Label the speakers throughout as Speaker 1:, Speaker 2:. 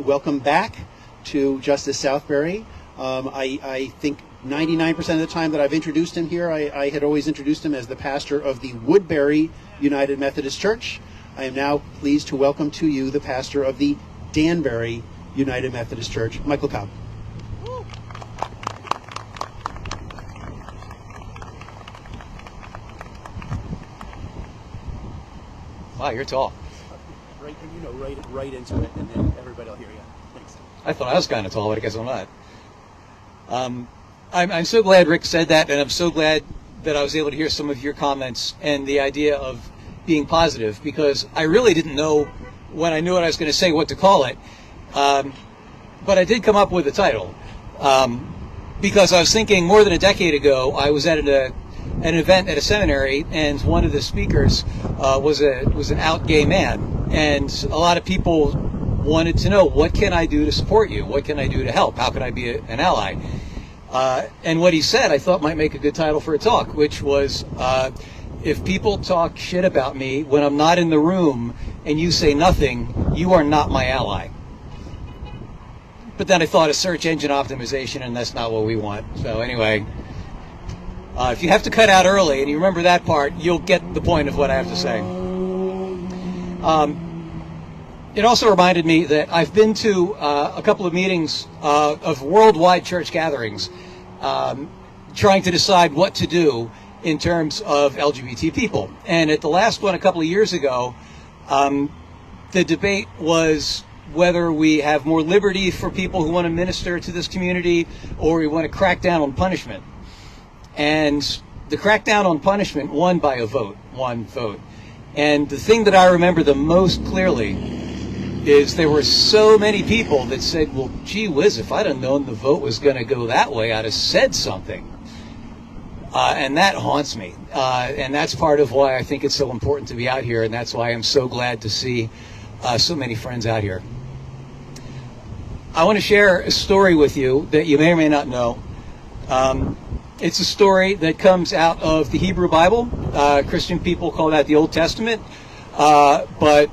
Speaker 1: welcome back to Justice Southbury. I think 99% of the time that I've introduced him here, I had always introduced him as the pastor of the Woodbury United Methodist Church. I am now pleased to welcome to you the pastor of the Danbury United Methodist Church, Michael Cobb.
Speaker 2: Wow, you're tall.
Speaker 1: Right into it, and then everybody will hear you. Thanks.
Speaker 2: I thought I was kind of tall, but I guess I'm not. I'm so glad Rick said that, and I'm so glad that I was able to hear some of your comments and the idea of being positive, because I really didn't know when I knew what I was going to say what to call it. But I did come up with a title, because I was thinking more than a decade ago, I was at an event at a seminary, and one of the speakers was an out gay man, and a lot of people wanted to know, what can I do to support you? What can I do to help? How can I be an ally? And what he said I thought might make a good title for a talk, which was, if people talk shit about me when I'm not in the room and you say nothing, you are not my ally. But then I thought of search engine optimization, and that's not what we want. So anyway, if you have to cut out early and you remember that part, you'll get the point of what I have to say. It also reminded me that I've been to a couple of meetings of worldwide church gatherings, trying to decide what to do in terms of LGBT people. And at the last one a couple of years ago, the debate was whether we have more liberty for people who want to minister to this community, or we want to crack down on punishment. And the crackdown on punishment won by one vote. And the thing that I remember the most clearly is there were so many people that said, well, gee whiz, if I'd have known the vote was going to go that way, I'd have said something. And that haunts me. And that's part of why I think it's so important to be out here, and that's why I'm so glad to see so many friends out here. I want to share a story with you that you may or may not know. It's a story that comes out of the Hebrew Bible. Christian people call that the Old Testament, but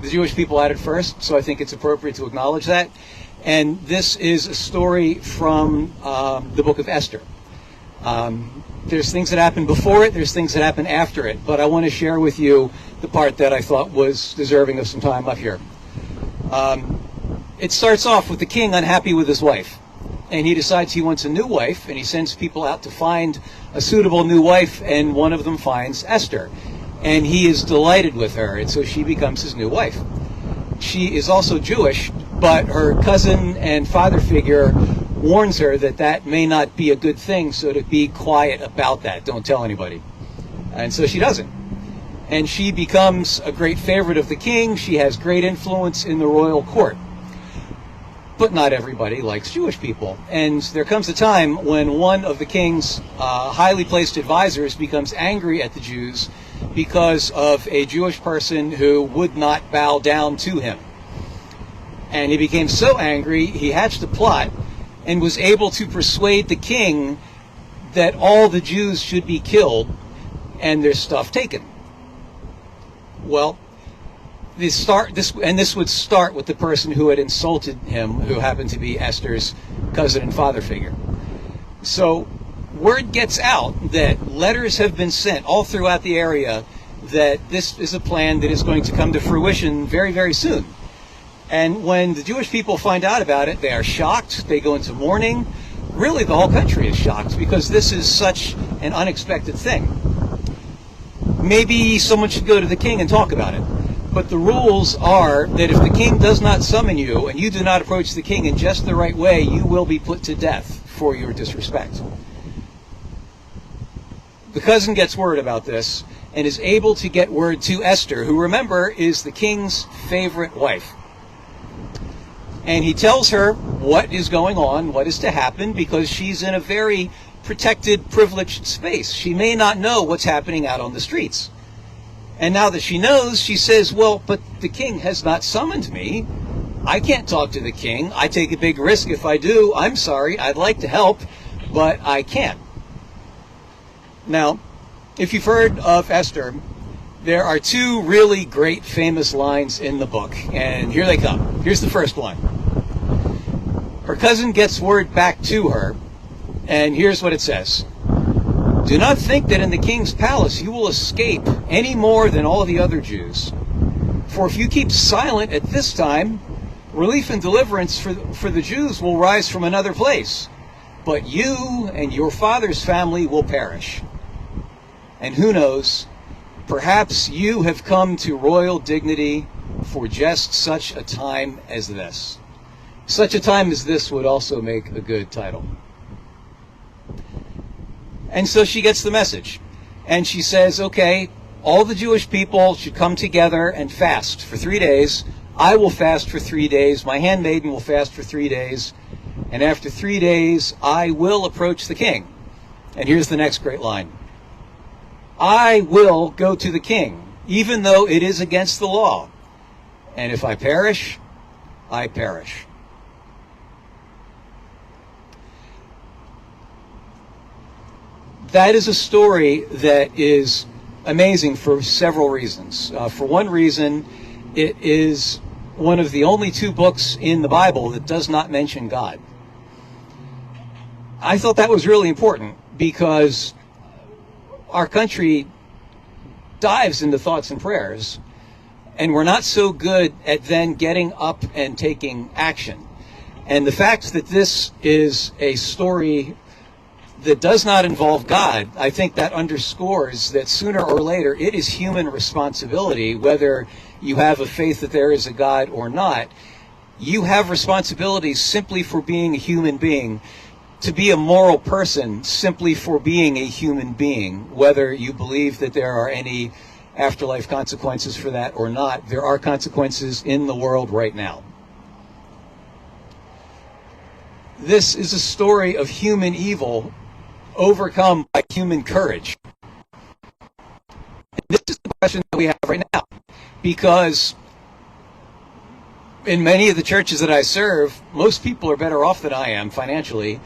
Speaker 2: the Jewish people had it first, so I think it's appropriate to acknowledge that. And this is a story from the Book of Esther. There's things that happen before it, there's things that happen after it, but I want to share with you the part that I thought was deserving of some time up here. It starts off with the king unhappy with his wife. And he decides he wants a new wife, and he sends people out to find a suitable new wife, and one of them finds Esther. And he is delighted with her, and so she becomes his new wife. She is also Jewish, but her cousin and father figure warns her that that may not be a good thing, so to be quiet about that. Don't tell anybody. And so she doesn't. And she becomes a great favorite of the king. She has great influence in the royal court. But not everybody likes Jewish people. And there comes a time when one of the king's highly placed advisors becomes angry at the Jews because of a Jewish person who would not bow down to him. And he became so angry, he hatched a plot and was able to persuade the king that all the Jews should be killed and their stuff taken. Well, this would start with the person who had insulted him, who happened to be Esther's cousin and father figure. So word gets out that letters have been sent all throughout the area that this is a plan that is going to come to fruition very, very soon. And when the Jewish people find out about it, they are shocked. They go into mourning. Really, the whole country is shocked because this is such an unexpected thing. Maybe someone should go to the king and talk about it. But the rules are that if the king does not summon you and you do not approach the king in just the right way, you will be put to death for your disrespect. The cousin gets word about this and is able to get word to Esther, who, remember, is the king's favorite wife. And he tells her what is going on, what is to happen, because she's in a very protected, privileged space. She may not know what's happening out on the streets. And now that she knows, she says, well, but the king has not summoned me. I can't talk to the king. I take a big risk if I do. I'm sorry. I'd like to help, but I can't. Now, if you've heard of Esther, There are two really great famous lines in the book, and here they come. Here's the first one. Her cousin gets word back to her, and here's what it says. Do not think that in the king's palace you will escape any more than all the other Jews. For if you keep silent at this time, relief and deliverance for the Jews will rise from another place. But you and your father's family will perish. And who knows, perhaps you have come to royal dignity for just such a time as this. Such a time as this would also make a good title. And so she gets the message. And she says, okay, all the Jewish people should come together and fast for 3 days. I will fast for 3 days. My handmaiden will fast for 3 days. And after 3 days, I will approach the king. And here's the next great line. I will go to the king, even though it is against the law. And if I perish, I perish. That is a story that is amazing for several reasons. For one reason, it is one of the only two books in the Bible that does not mention God. I thought that was really important because our country dives into thoughts and prayers, and we're not so good at then getting up and taking action. And the fact that this is a story that does not involve God, I think that underscores that sooner or later it is human responsibility, whether you have a faith that there is a God or not. You have responsibilities simply for being a human being, to be a moral person simply for being a human being, whether you believe that there are any afterlife consequences for that or not. There are consequences in the world right now. This is a story of human evil overcome by human courage. And this is the question that we have right now, because in many of the churches that I serve, most people are better off than I am financially,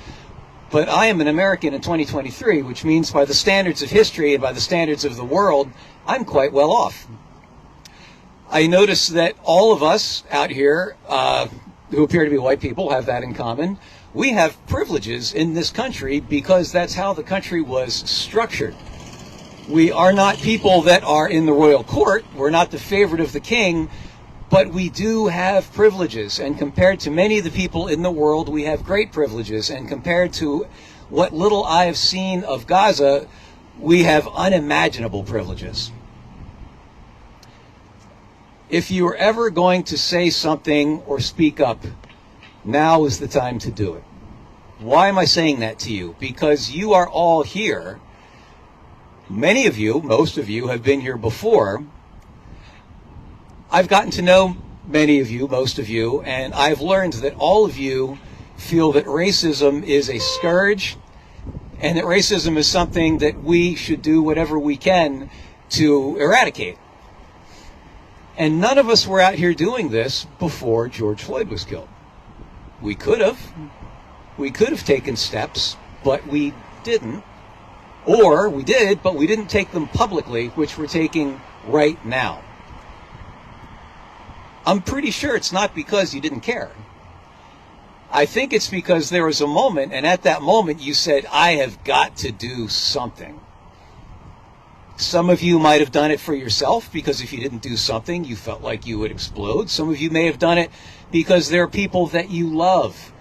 Speaker 2: but I am an American in 2023, which means by the standards of history and by the standards of the world, I'm quite well off. I notice that all of us out here who appear to be white people have that in common. We have privileges in this country because that's how the country was structured. We are not people that are in the royal court. We're not the favorite of the king, but we do have privileges. And compared to many of the people in the world, we have great privileges. And compared to what little I have seen of Gaza, we have unimaginable privileges. If you are ever going to say something or speak up, now is the time to do it. Why am I saying that to you? Because you are all here. Many of you, most of you, have been here before. I've gotten to know many of you, most of you, and I've learned that all of you feel that racism is a scourge and that racism is something that we should do whatever we can to eradicate. And none of us were out here doing this before George Floyd was killed. We could have. We could have taken steps, but we didn't. Or we did, but we didn't take them publicly, which we're taking right now. I'm pretty sure it's not because you didn't care. I think it's because there was a moment, and at that moment you said, I have got to do something. Some of you might have done it for yourself because if you didn't do something, you felt like you would explode. Some of you may have done it because there are people that you love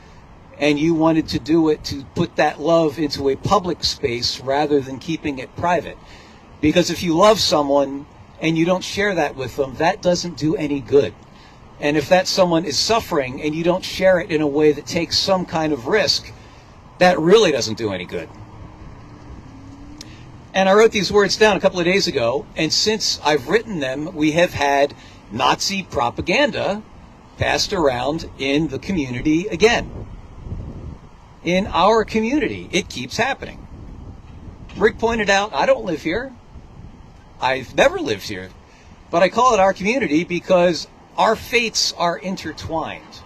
Speaker 2: and you wanted to do it to put that love into a public space rather than keeping it private. Because if you love someone and you don't share that with them, that doesn't do any good. And if that someone is suffering and you don't share it in a way that takes some kind of risk, that really doesn't do any good. And I wrote these words down a couple of days ago, and since I've written them, we have had Nazi propaganda passed around in the community again. In our community, it keeps happening. Rick pointed out, I don't live here. I've never lived here. But I call it our community because our fates are intertwined.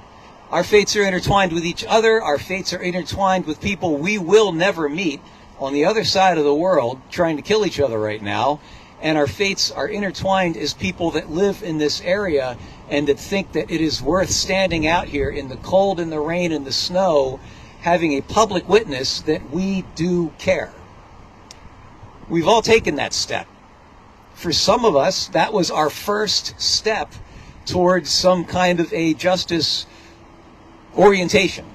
Speaker 2: Our fates are intertwined with each other. Our fates are intertwined with people we will never meet on the other side of the world trying to kill each other right now. and our fates are intertwined as people that live in this area and that think that it is worth standing out here in the cold and the rain and the snow, having a public witness that we do care. We've all taken that step. For some of us, that was our first step towards some kind of a justice orientation.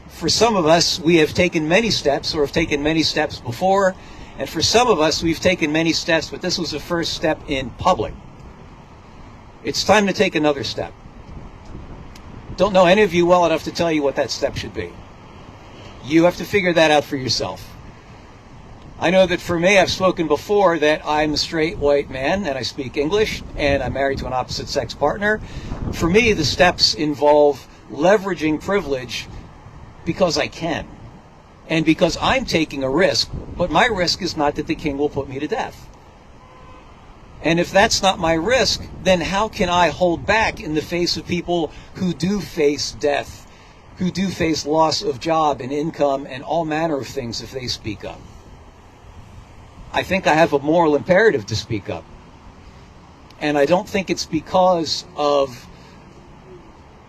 Speaker 2: For some of us, we have taken many steps, or have taken many steps before, and for some of us, we've taken many steps, but this was the first step in public. It's time to take another step. Don't know any of you well enough to tell you what that step should be. You have to figure that out for yourself. I know that for me, I've spoken before that I'm a straight white man and I speak English and I'm married to an opposite sex partner. For me, the steps involve leveraging privilege because I can and because I'm taking a risk, but my risk is not that the king will put me to death. And if that's not my risk, then how can I hold back in the face of people who do face death, who do face loss of job and income and all manner of things if they speak up? I think I have a moral imperative to speak up. And I don't think it's because of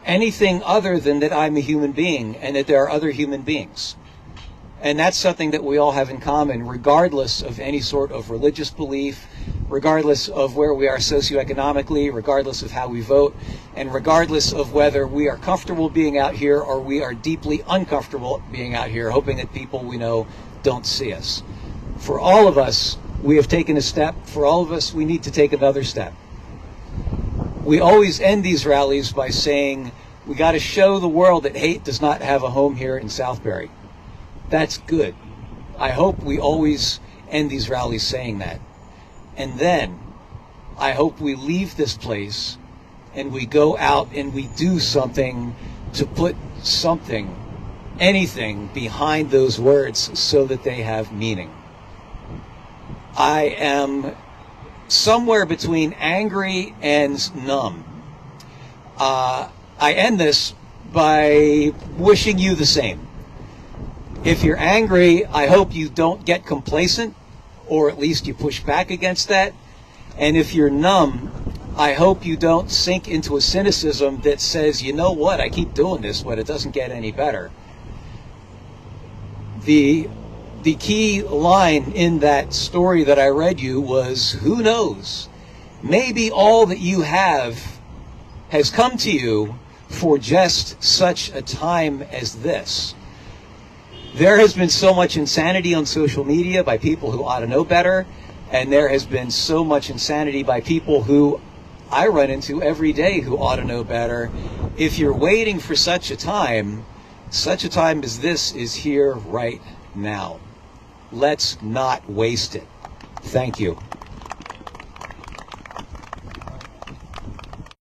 Speaker 2: anything other than that I'm a human being and that there are other human beings. And that's something that we all have in common, regardless of any sort of religious belief, regardless of where we are socioeconomically, regardless of how we vote, and regardless of whether we are comfortable being out here or we are deeply uncomfortable being out here, hoping that people we know don't see us. For all of us, we have taken a step. For all of us, we need to take another step. We always end these rallies by saying, we got to show the world that hate does not have a home here in Southbury. That's good. I hope we always end these rallies saying that. And then I hope we leave this place and we go out and we do something to put something, anything behind those words so that they have meaning. I am somewhere between angry and numb. I end this by wishing you the same. If you're angry, I hope you don't get complacent, or at least you push back against that. And if you're numb, I hope you don't sink into a cynicism that says, you know what, I keep doing this, but it doesn't get any better. The key line in that story that I read you was, who knows, maybe all that you have has come to you for just such a time as this. There has been so much insanity on social media by people who ought to know better, and there has been so much insanity by people who I run into every day who ought to know better. If you're waiting for such a time as this is here right now. Let's not waste it. Thank you.